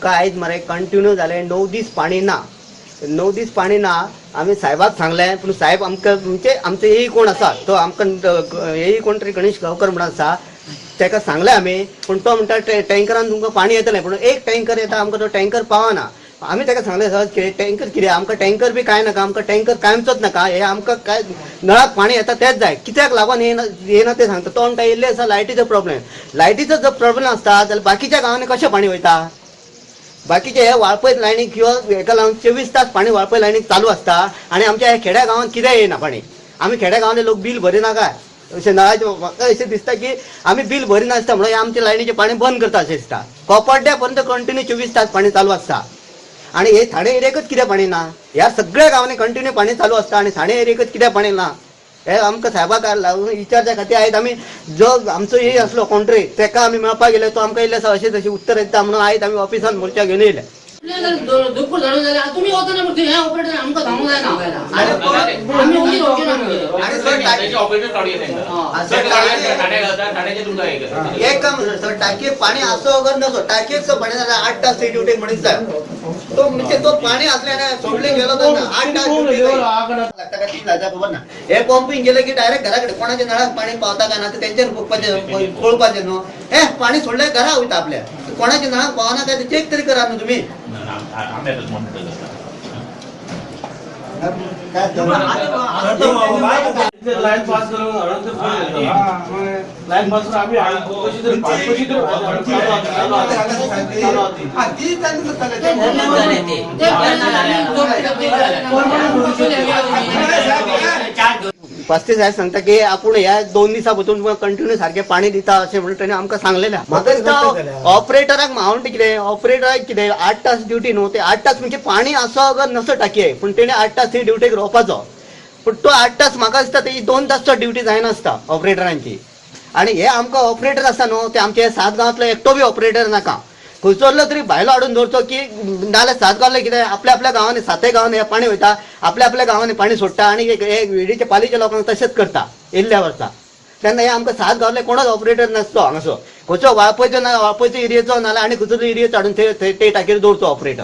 आमकां आयज मरे कंटिन्यू जाले 9 दीस पाणी ना. 9 दीस पाणी ना. आम्ही साहेबाक सांगलें पूण साहेब आमकां म्हणजे आमचो एई कोण आसा तो आमकां एई कोण तरी गणेश गांवकर म्हणून आसा ताका सांगलें आमी पूण तो म्हणटा टँकरान तुमकां पाणी येतलें पूण एक टँकर येता आमकां तो टँकर पावना. आमी ताका सांगलें सर टँकर कितें आमकां टँकर बी कांय नाका आमकां टँकर कायमचोच नाका हे आमकां काय नळाक पाणी येता तेच जाय कित्याक लागून येना ते सांगता तो म्हणटा येयल्ले आसा लायटीचो प्रॉब्लेम. लायटीचो जर प्रॉब्लेम आसता जाल्यार बाकीच्या गांवांनी कशें पाणी वयता. बाकीचे हे वाळपय लायनीक किंवा हेका लागून 24 तास पाणी वाळपय लायनीक चालू असता आणि आमच्या ह्या खेड्या गांवांत कितें येना पाणी. आमी खेड्या गांवांतले लोक बिल भरिना काय अशें नळाचे म्हाका अशें दिसता की आमी बिल भरिना आसता म्हणून आमच्या लायनीचे पाणी बंद करता अशें दिसता. कोपर्ड्या पर्यंत कंटिन्यू 24 तास पाणी चालू आसता आणि हे ठाणे एरियेकच कित्याक पाणी ना. ह्या सगळ्या गांवांनी कंटिन्यू पाणी चालू आसता आणि ठाणे एरियेकच कित्याक पाणी ना हे आमकां साहेबाक लागून विचारच्या खातीर आयज आमी जो आमचो हे आसलो कोंट्री ताका आमी मेळपाक गेले तो आमकां येयल्ले आसा अशें तशें उत्तर येता म्हणून आयज आमी ऑफिसान मोर्चा घेवन येयले. दुःख झालं जाल्यार तुम्ही वचना म्हणते हे ऑपरेटर आमकां सांगूंक जायना आमी वचीन आणि सर टाकी ऑपरेटर काढूया एक काम सर टाकी पाणी असो अगर नसो टाकीक पाणी जाल्यार 8 तास ड्युटी म्हणून जाय तो म्हणजे तो पाणी असल्याने सोडले गेलो तर 8 तास ड्युटी लागता का 3 लाख खबर ना. हे पंपिंग गेले की डायरेक्ट घराकडे कोणाच्या नळाक पाणी पावता काय ना ते तेंच्यान बघपाचें पळोवपाचें न्हू. हे पाणी सोडल्यार घरा वयता आपल्या कोणाच्या नळाक पावना काय ते चेक तरी करा न्हू तुम्ही. लाईन पास लाईन पास आम्ही पस्तीस साहेब सांगता की आपण ह्या 2 दिसा भितर कंटिन्यू सारखे पाणी दिता अशें म्हणून ताणें आमकां सांगलेलें. म्हाका ऑपरेटराक मावंट कितें ऑपरेटराक कितें 8 तास ड्युटी न्हू ते 8 तास म्हणजे पाणी असो अगर नसो टाकये पूण तेणे 8 तास थंय ड्युटीक रावपाचो पूण तो 8 तास म्हाका दिसता तेजी 2 तासचो ड्युटी जायनासता ऑपरेटरांची. आणि हे आमकां ऑपरेटर आसा न्हू ते आमच्या 7 गांवांतलो एकटो बी ऑपरेटर नाका खंयचोरलो तरी भायलो हाडून दवरचो की नाल्यार 7 गांवांतले कितें आपल्या आपल्या गांवांनी 7 गांवांनी हे पाणी वयता आपल्या आपल्या गांवांनी पाणी सोडटा आणि हे वेडीच्या पालीच्या लोकांक तशेंच करता येयल्ल्या वर्सा. तेन्ना हे आमकां 7 गांवांतले कोणच ऑपरेटर नासतो हांगासो खंयचो वाळपयचो ना वाळपयचो एरियेचो नाल्यार आनी खंयचो एरियेचो हाडून ते टाकीर दवरचो ऑपरेटर.